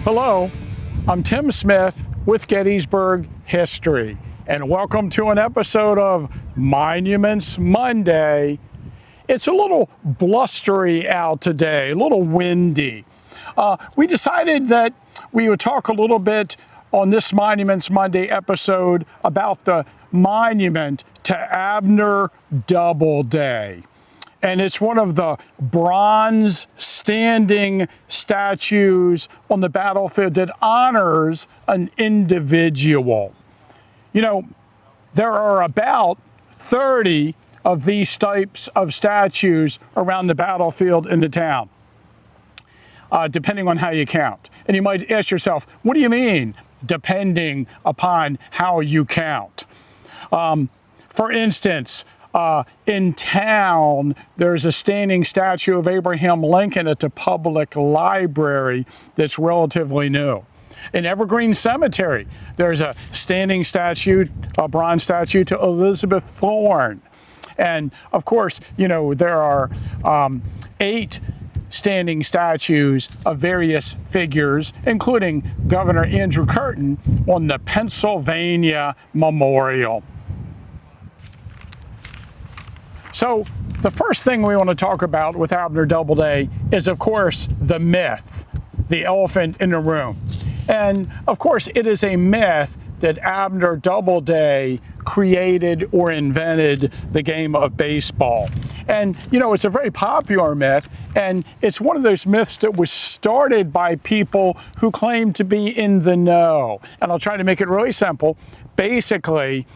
Hello, I'm Tim Smith with Gettysburg History, and welcome to an episode of Monuments Monday. It's a little blustery out today, a little windy. We decided that we would talk a little bit on this Monuments Monday episode about the monument to Abner Doubleday. And it's one of the bronze standing statues on the battlefield that honors an individual. You know, there are about 30 of these types of statues around the battlefield in the town, depending on how you count. And you might ask yourself, what do you mean, depending upon how you count? For instance, in town, there's a standing statue of Abraham Lincoln at the public library that's relatively new. In Evergreen Cemetery, there's a standing statue, a bronze statue to Elizabeth Thorne. And of course, you know, there are 8 standing statues of various figures, including Governor Andrew Curtin on the Pennsylvania Memorial. So the first thing we want to talk about with Abner Doubleday is, of course, the myth, the elephant in the room. And of course, it is a myth that Abner Doubleday created or invented the game of baseball. And, you know, it's a very popular myth, and it's one of those myths that was started by people who claim to be in the know. And I'll try to make it really simple. Basically,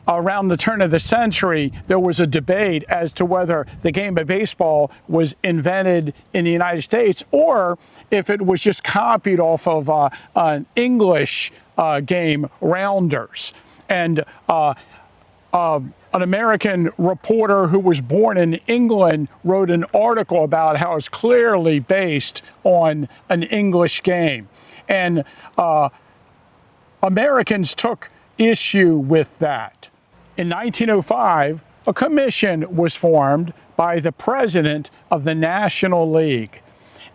around the turn of the century, there was a debate as to whether the game of baseball was invented in the United States or if it was just copied off of an English game, rounders. And an American reporter who was born in England wrote an article about how it's clearly based on an English game. And Americans took issue with that. In 1905, a commission was formed by the president of the National League,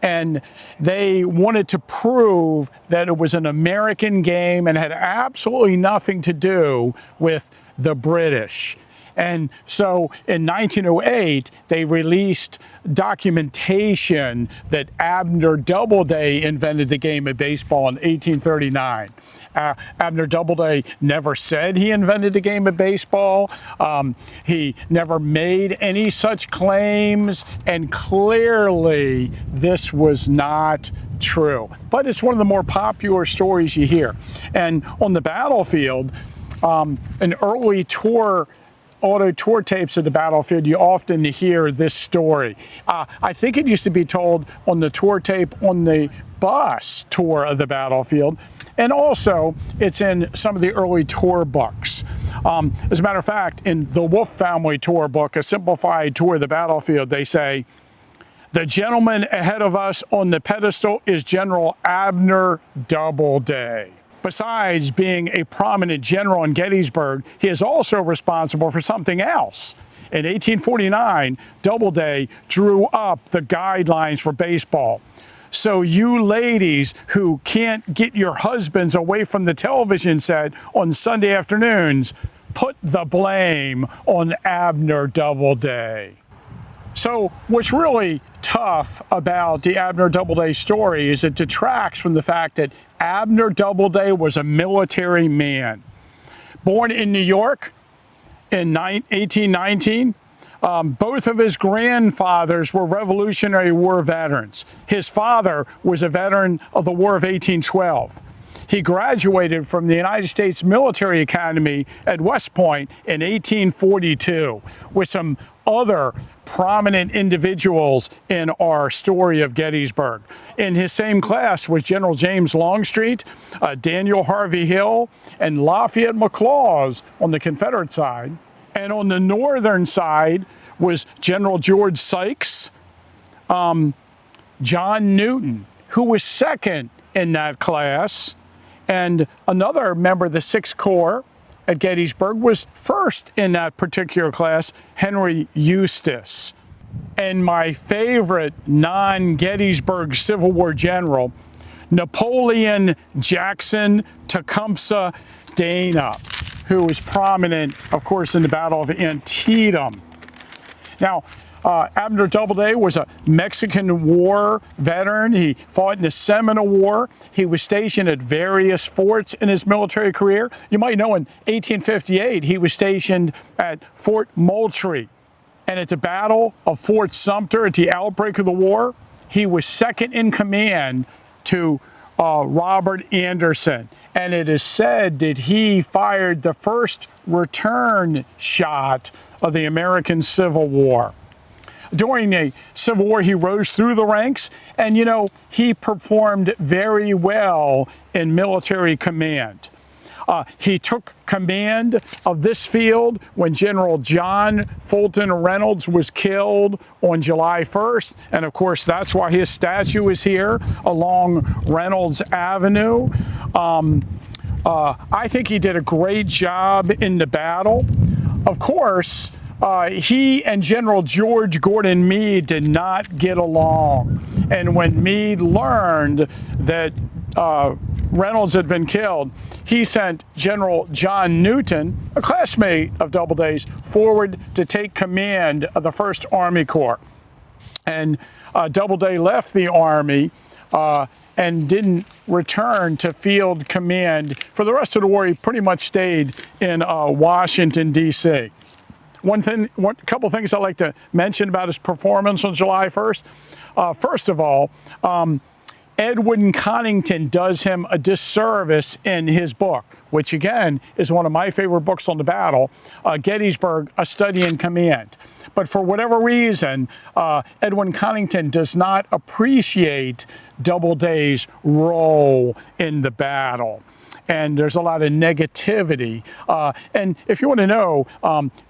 and they wanted to prove that it was an American game and had absolutely nothing to do with the British. And so in 1908, they released documentation that Abner Doubleday invented the game of baseball in 1839. Abner Doubleday never said he invented the game of baseball. He never made any such claims, and clearly this was not true. But it's one of the more popular stories you hear. And on the battlefield, an early auto tour tapes of the battlefield, you often hear this story. I think it used to be told on the tour tape on the bus tour of the battlefield, and also it's in some of the early tour books. As a matter of fact, in the Wolf Family tour book, a simplified tour of the battlefield, they say, "The gentleman ahead of us on the pedestal is General Abner Doubleday. Besides being a prominent general in Gettysburg, he is also responsible for something else. In 1849, Doubleday drew up the guidelines for baseball. So you ladies who can't get your husbands away from the television set on Sunday afternoons, put the blame on Abner Doubleday." So what's really tough about the Abner Doubleday story is it detracts from the fact that Abner Doubleday was a military man. Born in New York in 1819, both of his grandfathers were Revolutionary War veterans. His father was a veteran of the War of 1812. He graduated from the United States Military Academy at West Point in 1842 with some other prominent individuals in our story of Gettysburg. In his same class was General James Longstreet, Daniel Harvey Hill, and Lafayette McLaws on the Confederate side. And on the northern side was General George Sykes, John Newton, who was second in that class, and another member of the 6th Corps at Gettysburg was first in that particular class, Henry Eustis. And my favorite non-Gettysburg Civil War general, Napoleon Jackson Tecumseh Dana, who was prominent, of course, in the Battle of Antietam. Now, Abner Doubleday was a Mexican War veteran. He fought in the Seminole War. He was stationed at various forts in his military career. You might know in 1858, he was stationed at Fort Moultrie. And at the Battle of Fort Sumter, at the outbreak of the war, he was second in command to Robert Anderson. And it is said that he fired the first return shot of the American Civil War. During the Civil War, he rose through the ranks, and he performed very well in military command. He took command of this field when General John Fulton Reynolds was killed on July 1st. And of course, that's why his statue is here along Reynolds Avenue. I think he did a great job in the battle. Of course, he and General George Gordon Meade did not get along. And when Meade learned that Reynolds had been killed, he sent General John Newton, a classmate of Doubleday's, forward to take command of the 1st Army Corps. And Doubleday left the Army and didn't return to field command. For the rest of the war, he pretty much stayed in Washington, D.C. A couple things I'd like to mention about his performance on July 1st. First of all, Edwin Connington does him a disservice in his book, which again is one of my favorite books on the battle, Gettysburg, A Study in Command. But for whatever reason, Edwin Connington does not appreciate Doubleday's role in the battle. And there's a lot of negativity. And if you want to know,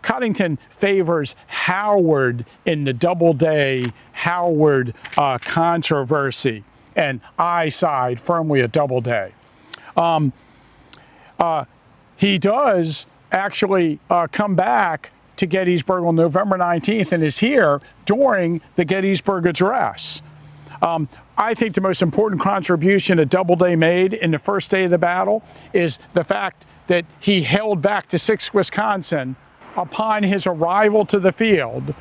Connington favors Howard in the Doubleday-Howard controversy. And I side firmly at Doubleday. He does actually come back to Gettysburg on November 19th and is here during the Gettysburg Address. I think the most important contribution that Doubleday made in the first day of the battle is the fact that he held back to 6th Wisconsin upon his arrival to the field.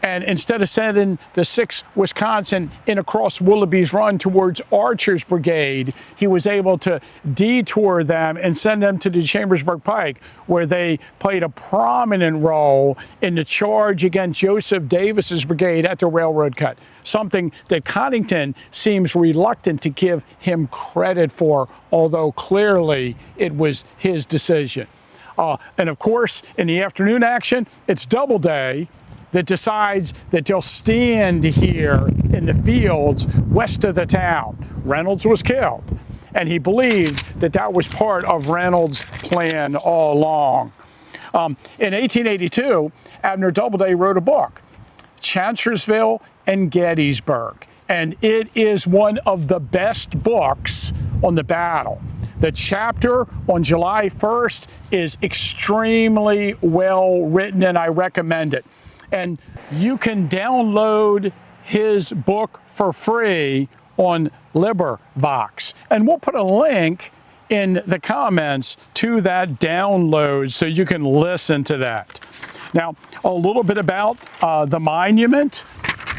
And instead of sending the 6th Wisconsin in across Willoughby's Run towards Archer's brigade, he was able to detour them and send them to the Chambersburg Pike, where they played a prominent role in the charge against Joseph Davis's brigade at the railroad cut, something that Connington seems reluctant to give him credit for, although clearly it was his decision. And of course, in the afternoon action, it's Doubleday that decides that they'll stand here in the fields west of the town. Reynolds was killed, and he believed that that was part of Reynolds' plan all along. In 1882, Abner Doubleday wrote a book, Chancellorsville and Gettysburg, and it is one of the best books on the battle. The chapter on July 1st is extremely well written, and I recommend it. And you can download his book for free on LibriVox. And we'll put a link in the comments to that download so you can listen to that. Now, a little bit about the monument.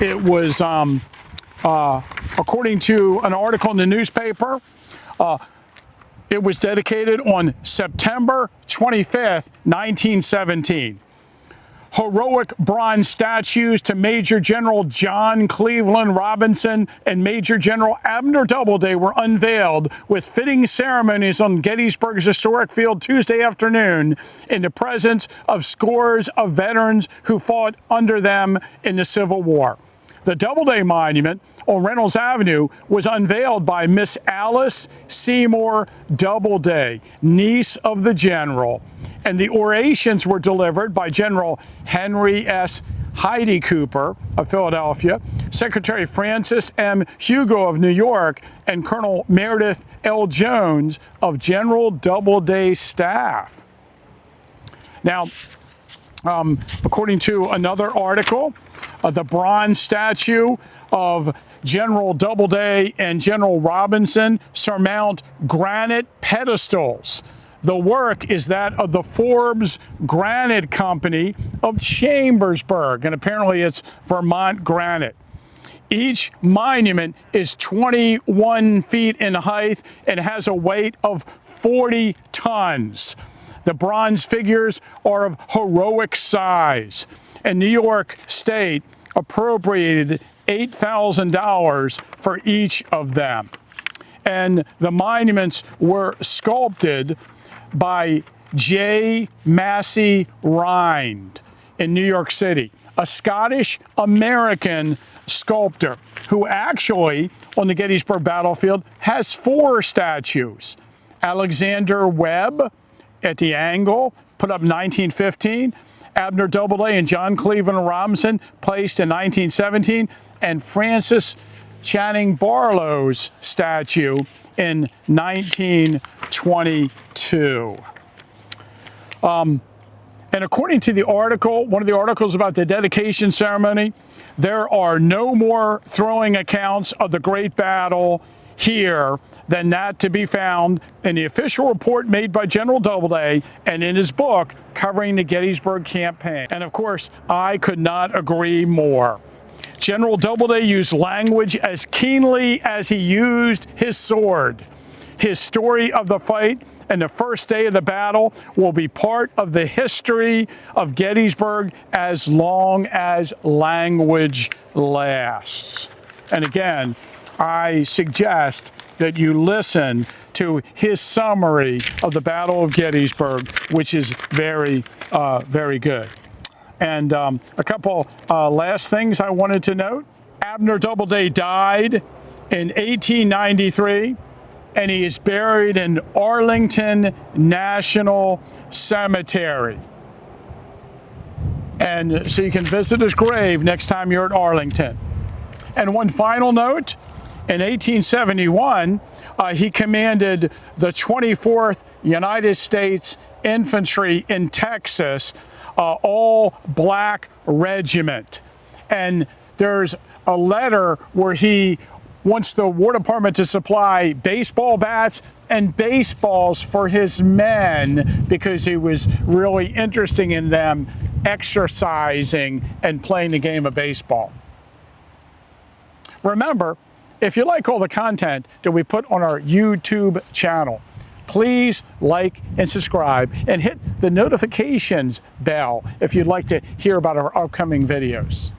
It was, according to an article in the newspaper, it was dedicated on September 25th, 1917. Heroic bronze statues to Major General John Cleveland Robinson and Major General Abner Doubleday were unveiled with fitting ceremonies on Gettysburg's historic field Tuesday afternoon in the presence of scores of veterans who fought under them in the Civil War. The Doubleday Monument on Reynolds Avenue was unveiled by Miss Alice Seymour Doubleday, niece of the general, and the orations were delivered by General Henry S. Heidi Cooper of Philadelphia, Secretary Francis M. Hugo of New York, and Colonel Meredith L. Jones of General Doubleday's staff. Now, according to another article, the bronze statue of General Doubleday and General Robinson surmount granite pedestals. The work is that of the Forbes Granite Company of Chambersburg, and apparently it's Vermont granite. Each monument is 21 feet in height and has a weight of 40 tons. The bronze figures are of heroic size, and New York State appropriated $8,000 for each of them. And the monuments were sculpted by J. Massey Rind in New York City, a Scottish-American sculptor who actually, on the Gettysburg battlefield, has 4 statues. Alexander Webb at the angle, put up in 1915, Abner Doubleday and John Cleveland Robinson, placed in 1917, and Francis Channing Barlow's statue in 1922. And according to the article, one of the articles about the dedication ceremony, there are no more throwing accounts of the great battle here than that to be found in the official report made by General Doubleday and in his book covering the Gettysburg campaign. And of course, I could not agree more. General Doubleday used language as keenly as he used his sword. His story of the fight and the first day of the battle will be part of the history of Gettysburg as long as language lasts. And again, I suggest that you listen to his summary of the Battle of Gettysburg, which is very, very good. And a couple last things I wanted to note. Abner Doubleday died in 1893, and he is buried in Arlington National Cemetery. And so you can visit his grave next time you're at Arlington. And one final note, in 1871, he commanded the 24th United States Infantry in Texas, all-black regiment. And there's a letter where he wants the War Department to supply baseball bats and baseballs for his men because he was really interested in them exercising and playing the game of baseball. Remember, if you like all the content that we put on our YouTube channel, please like and subscribe and hit the notifications bell if you'd like to hear about our upcoming videos.